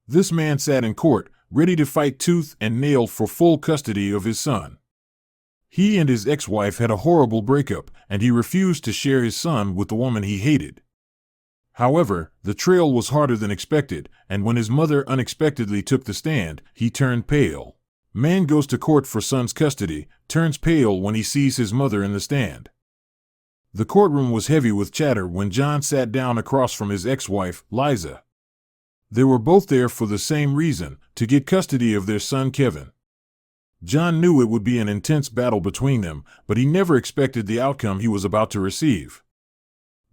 This man sat in court, ready to fight tooth and nail for full custody of his son. He and his ex-wife had a horrible breakup, and he refused to share his son with the woman he hated. However, the trail was harder than expected, and when his mother unexpectedly took the stand, he turned pale. Man goes to court for son's custody, turns pale when he sees his mother in the stand. The courtroom was heavy with chatter when John sat down across from his ex-wife, Liza. They were both there for the same reason, to get custody of their son Kevin. John knew it would be an intense battle between them, but he never expected the outcome he was about to receive.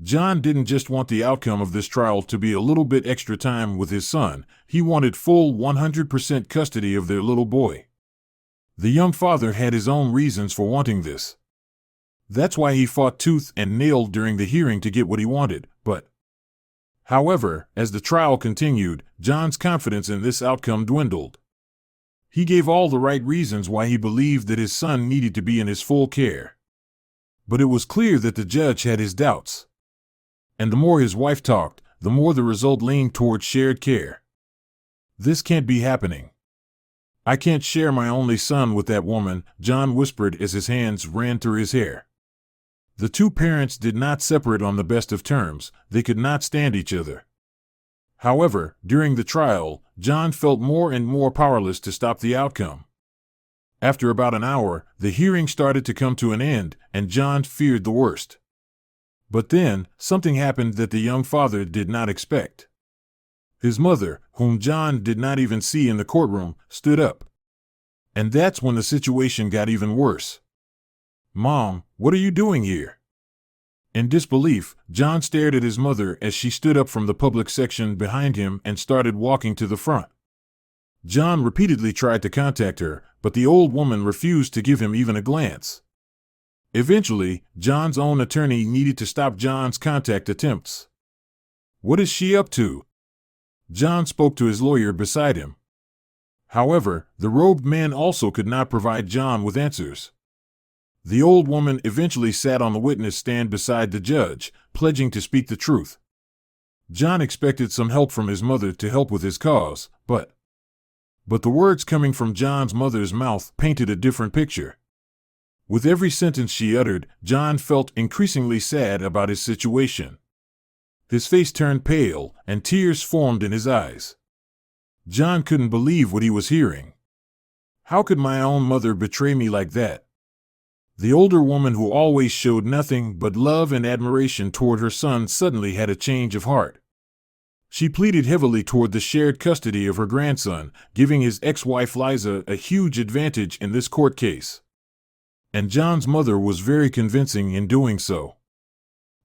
John didn't just want the outcome of this trial to be a little bit extra time with his son, he wanted full 100% custody of their little boy. The young father had his own reasons for wanting this. That's why he fought tooth and nail during the hearing to get what he wanted, However, as the trial continued, John's confidence in this outcome dwindled. He gave all the right reasons why he believed that his son needed to be in his full care. But it was clear that the judge had his doubts. And the more his wife talked, the more the result leaned toward shared care. This can't be happening. I can't share my only son with that woman, John whispered as his hands ran through his hair. The two parents did not separate on the best of terms, they could not stand each other. However, during the trial, John felt more and more powerless to stop the outcome. After about an hour, the hearing started to come to an end, and John feared the worst. But then, something happened that the young father did not expect. His mother, whom John did not even see in the courtroom, stood up. And that's when the situation got even worse. "Mom, what are you doing here?" In disbelief, John stared at his mother as she stood up from the public section behind him and started walking to the front. John repeatedly tried to contact her, but the old woman refused to give him even a glance. Eventually, John's own attorney needed to stop John's contact attempts. "What is she up to?" John spoke to his lawyer beside him. However, the robed man also could not provide John with answers. The old woman eventually sat on the witness stand beside the judge, pledging to speak the truth. John expected some help from his mother to help with his cause, but the words coming from John's mother's mouth painted a different picture. With every sentence she uttered, John felt increasingly sad about his situation. His face turned pale, and tears formed in his eyes. John couldn't believe what he was hearing. How could my own mother betray me like that? The older woman who always showed nothing but love and admiration toward her son suddenly had a change of heart. She pleaded heavily toward the shared custody of her grandson, giving his ex-wife Liza a huge advantage in this court case. And John's mother was very convincing in doing so.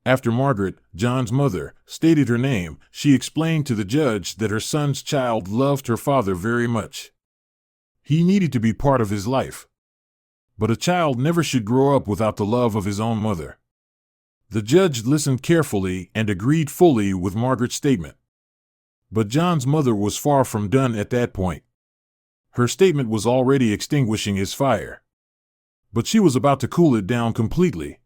After Margaret, John's mother, stated her name, she explained to the judge that her son's child loved her father very much. He needed to be part of his life. But a child never should grow up without the love of his own mother. The judge listened carefully and agreed fully with Margaret's statement. But John's mother was far from done at that point. Her statement was already extinguishing his fire. But she was about to cool it down completely.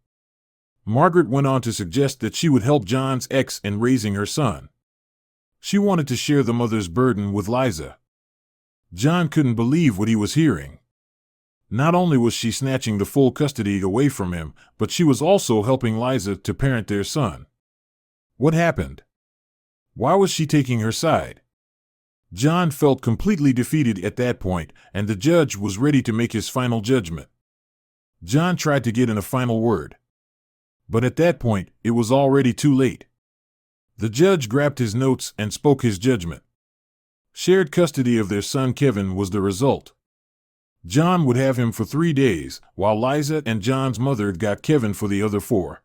Margaret went on to suggest that she would help John's ex in raising her son. She wanted to share the mother's burden with Liza. John couldn't believe what he was hearing. Not only was she snatching the full custody away from him, but she was also helping Liza to parent their son. What happened? Why was she taking her side? John felt completely defeated at that point, and the judge was ready to make his final judgment. John tried to get in a final word. But at that point, it was already too late. The judge grabbed his notes and spoke his judgment. Shared custody of their son Kevin was the result. John would have him for 3 days, while Liza and John's mother got Kevin for the other 4.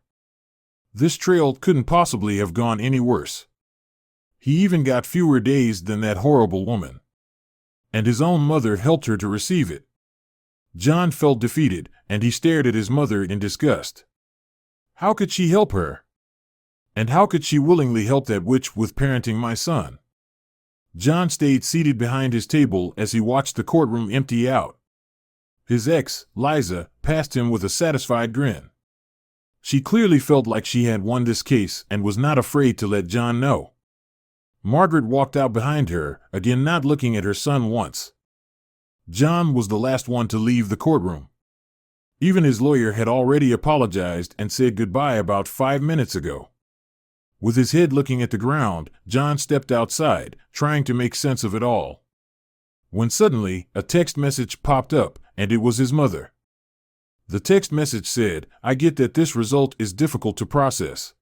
This trail couldn't possibly have gone any worse. He even got fewer days than that horrible woman. And his own mother helped her to receive it. John felt defeated, and he stared at his mother in disgust. How could she help her? And how could she willingly help that witch with parenting my son? John stayed seated behind his table as he watched the courtroom empty out. His ex, Liza, passed him with a satisfied grin. She clearly felt like she had won this case and was not afraid to let John know. Margaret walked out behind her, again not looking at her son once. John was the last one to leave the courtroom. Even his lawyer had already apologized and said goodbye about 5 minutes ago. With his head looking at the ground, John stepped outside, trying to make sense of it all. When suddenly, a text message popped up, and it was his mother. The text message said, "I get that this result is difficult to process.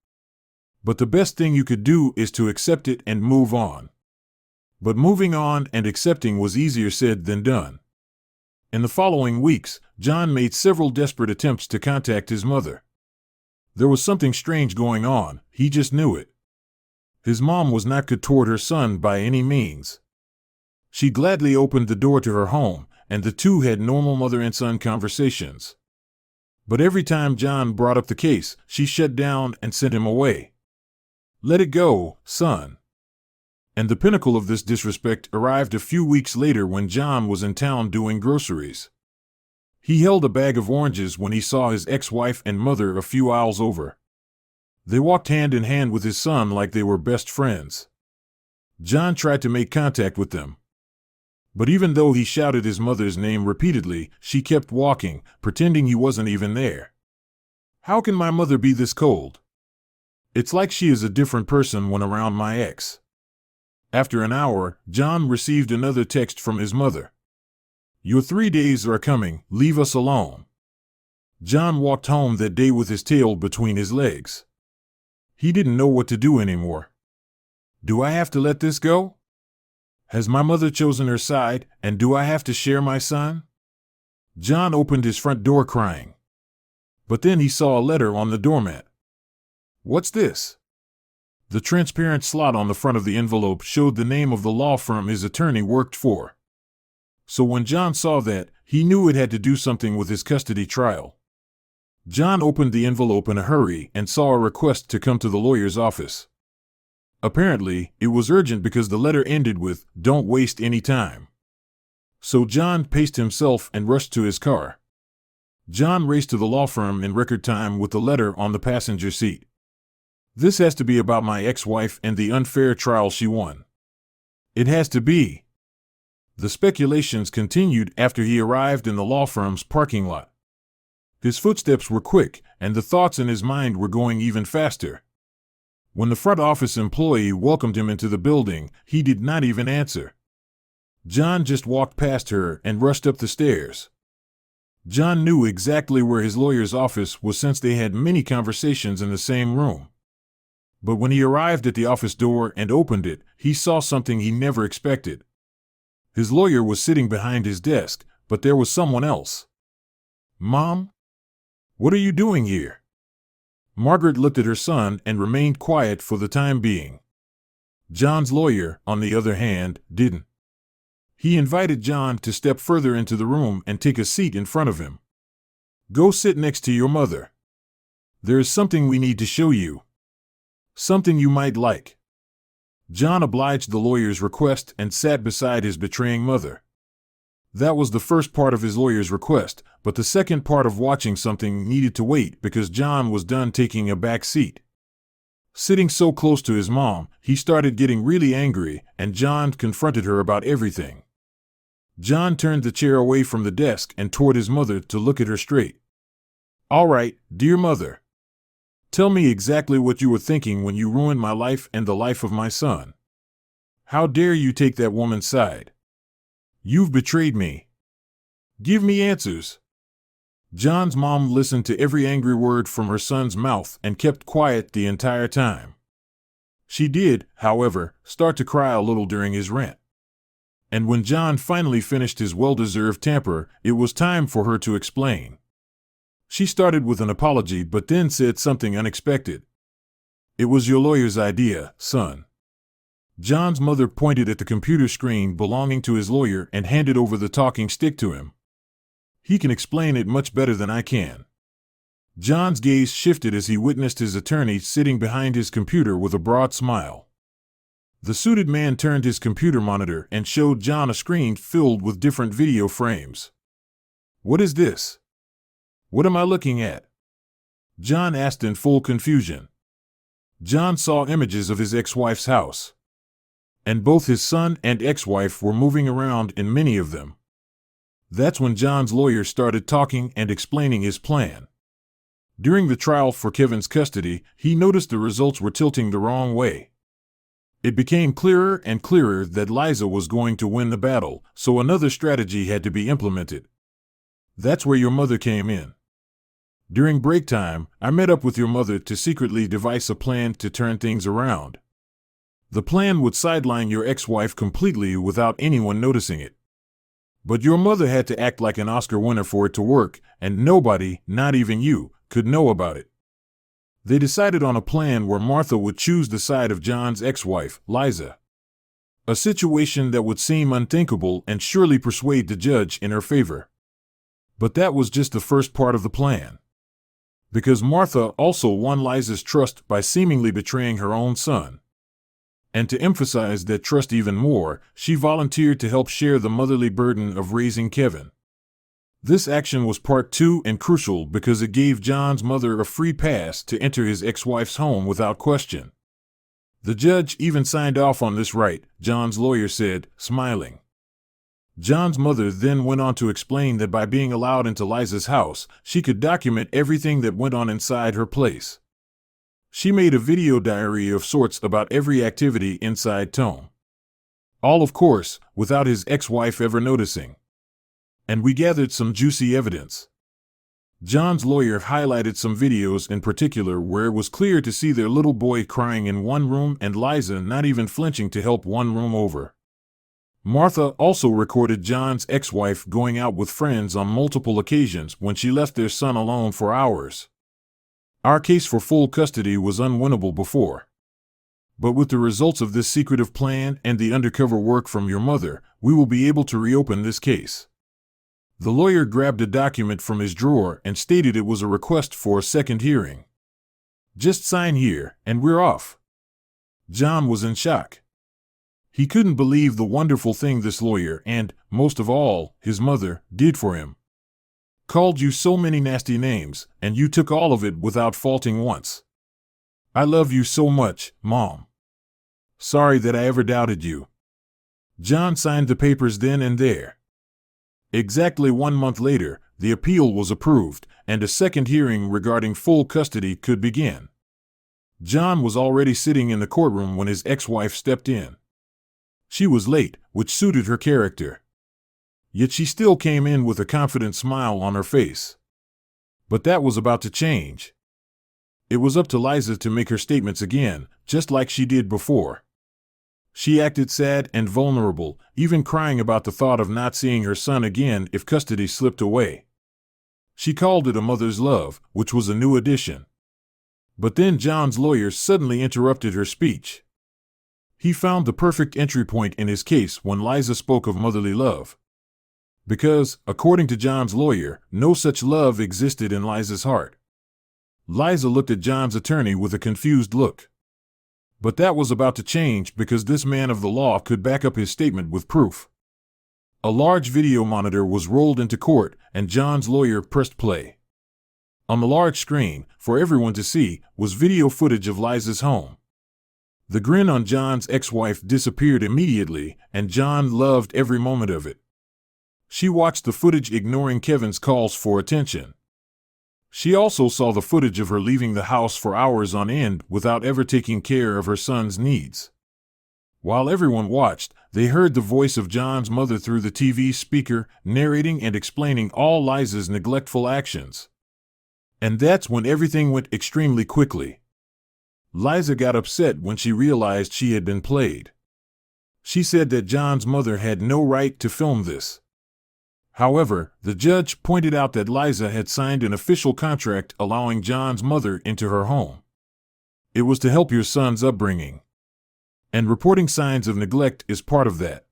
But the best thing you could do is to accept it and move on." But moving on and accepting was easier said than done. In the following weeks, John made several desperate attempts to contact his mother. There was something strange going on, he just knew it. His mom was not good toward her son by any means. She gladly opened the door to her home, and the two had normal mother and son conversations. But every time John brought up the case, she shut down and sent him away. "Let it go, son." And the pinnacle of this disrespect arrived a few weeks later when John was in town doing groceries. He held a bag of oranges when he saw his ex-wife and mother a few aisles over. They walked hand in hand with his son like they were best friends. John tried to make contact with them. But even though he shouted his mother's name repeatedly, she kept walking, pretending he wasn't even there. "How can my mother be this cold? It's like she is a different person when around my ex." After an hour, John received another text from his mother. "Your 3 days are coming, leave us alone." John walked home that day with his tail between his legs. He didn't know what to do anymore. Do I have to let this go? Has my mother chosen her side, and do I have to share my son? John opened his front door crying. But then he saw a letter on the doormat. What's this? The transparent slot on the front of the envelope showed the name of the law firm his attorney worked for. So when John saw that, he knew it had to do something with his custody trial. John opened the envelope in a hurry and saw a request to come to the lawyer's office. Apparently, it was urgent because the letter ended with, "Don't waste any time." So John paced himself and rushed to his car. John raced to the law firm in record time with the letter on the passenger seat. "This has to be about my ex-wife and the unfair trial she won. It has to be." The speculations continued after he arrived in the law firm's parking lot. His footsteps were quick, and the thoughts in his mind were going even faster. When the front office employee welcomed him into the building, he did not even answer. John just walked past her and rushed up the stairs. John knew exactly where his lawyer's office was since they had many conversations in the same room. But when he arrived at the office door and opened it, he saw something he never expected. His lawyer was sitting behind his desk, but there was someone else. "Mom? What are you doing here?" Margaret looked at her son and remained quiet for the time being. John's lawyer, on the other hand, didn't. He invited John to step further into the room and take a seat in front of him. "Go sit next to your mother. There is something we need to show you. Something you might like." John obliged the lawyer's request and sat beside his betraying mother. That was the first part of his lawyer's request, but the second part of watching something needed to wait because John was done taking a back seat. Sitting so close to his mom, he started getting really angry, and John confronted her about everything. John turned the chair away from the desk and toward his mother to look at her straight. "All right, dear mother. Tell me exactly what you were thinking when you ruined my life and the life of my son. How dare you take that woman's side? You've betrayed me. Give me answers." John's mom listened to every angry word from her son's mouth and kept quiet the entire time. She did, however, start to cry a little during his rant. And when John finally finished his well-deserved temper, it was time for her to explain. She started with an apology but then said something unexpected. "It was your lawyer's idea, son." John's mother pointed at the computer screen belonging to his lawyer and handed over the talking stick to him. "He can explain it much better than I can." John's gaze shifted as he witnessed his attorney sitting behind his computer with a broad smile. The suited man turned his computer monitor and showed John a screen filled with different video frames. "What is this? What am I looking at?" John asked in full confusion. John saw images of his ex-wife's house. and both his son and ex-wife were moving around in many of them. That's when John's lawyer started talking and explaining his plan. During the trial for Kevin's custody, he noticed the results were tilting the wrong way. It became clearer and clearer that Liza was going to win the battle, so another strategy had to be implemented. That's where your mother came in. During break time, I met up with your mother to secretly devise a plan to turn things around. The plan would sideline your ex-wife completely without anyone noticing it. But your mother had to act like an Oscar winner for it to work, and nobody, not even you, could know about it. They decided on a plan where Martha would choose the side of John's ex-wife, Liza. A situation that would seem unthinkable and surely persuade the judge in her favor. But that was just the first part of the plan. Because Martha also won Liza's trust by seemingly betraying her own son. And to emphasize that trust even more, she volunteered to help share the motherly burden of raising Kevin. This action was part 2 and crucial because it gave John's mother a free pass to enter his ex-wife's home without question. The judge even signed off on this right, John's lawyer said, smiling. John's mother then went on to explain that by being allowed into Liza's house, she could document everything that went on inside her place. She made a video diary of sorts about every activity inside Tome. All, of course, without his ex-wife ever noticing. And we gathered some juicy evidence. John's lawyer highlighted some videos in particular where it was clear to see their little boy crying in one room and Liza not even flinching to help one room over. Martha also recorded John's ex-wife going out with friends on multiple occasions when she left their son alone for hours. Our case for full custody was unwinnable before. But with the results of this secretive plan and the undercover work from your mother, we will be able to reopen this case. The lawyer grabbed a document from his drawer and stated it was a request for a second hearing. Just sign here, and we're off. John was in shock. He couldn't believe the wonderful thing this lawyer and, most of all, his mother, did for him. Called you so many nasty names, and you took all of it without faulting once. I love you so much, Mom. Sorry that I ever doubted you. John signed the papers then and there. Exactly 1 month later, the appeal was approved, and a second hearing regarding full custody could begin. John was already sitting in the courtroom when his ex-wife stepped in. She was late, which suited her character. Yet she still came in with a confident smile on her face. But that was about to change. It was up to Liza to make her statements again, just like she did before. She acted sad and vulnerable, even crying about the thought of not seeing her son again if custody slipped away. She called it a mother's love, which was a new addition. But then John's lawyer suddenly interrupted her speech. He found the perfect entry point in his case when Liza spoke of motherly love. Because, according to John's lawyer, no such love existed in Liza's heart. Liza looked at John's attorney with a confused look. But that was about to change because this man of the law could back up his statement with proof. A large video monitor was rolled into court, and John's lawyer pressed play. On the large screen, for everyone to see, was video footage of Liza's home. The grin on John's ex-wife disappeared immediately, and John loved every moment of it. She watched the footage ignoring Kevin's calls for attention. She also saw the footage of her leaving the house for hours on end without ever taking care of her son's needs. While everyone watched, they heard the voice of John's mother through the TV speaker, narrating and explaining all Liza's neglectful actions. And that's when everything went extremely quickly. Liza got upset when she realized she had been played. She said that John's mother had no right to film this. However, the judge pointed out that Liza had signed an official contract allowing John's mother into her home. It was to help your son's upbringing. And reporting signs of neglect is part of that.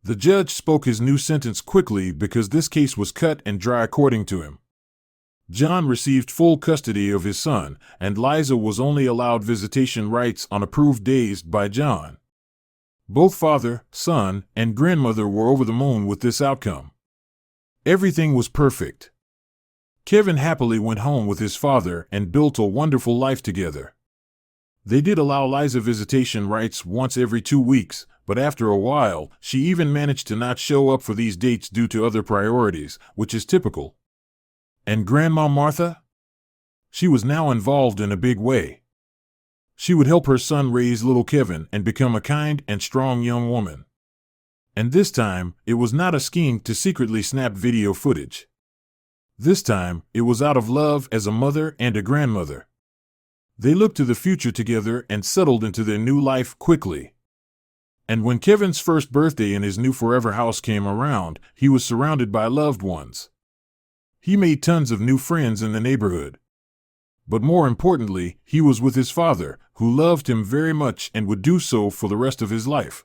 The judge spoke his new sentence quickly because this case was cut and dry according to him. John received full custody of his son, and Liza was only allowed visitation rights on approved days by John. Both father, son, and grandmother were over the moon with this outcome. Everything was perfect. Kevin happily went home with his father and built a wonderful life together. They did allow Liza visitation rights once every 2 weeks, but after a while, she even managed to not show up for these dates due to other priorities, which is typical. And Grandma Martha? She was now involved in a big way. She would help her son raise little Kevin and become a kind and strong young woman. And this time, it was not a scheme to secretly snap video footage. This time, it was out of love as a mother and a grandmother. They looked to the future together and settled into their new life quickly. And when Kevin's first birthday in his new forever house came around, he was surrounded by loved ones. He made tons of new friends in the neighborhood. But more importantly, he was with his father, who loved him very much and would do so for the rest of his life.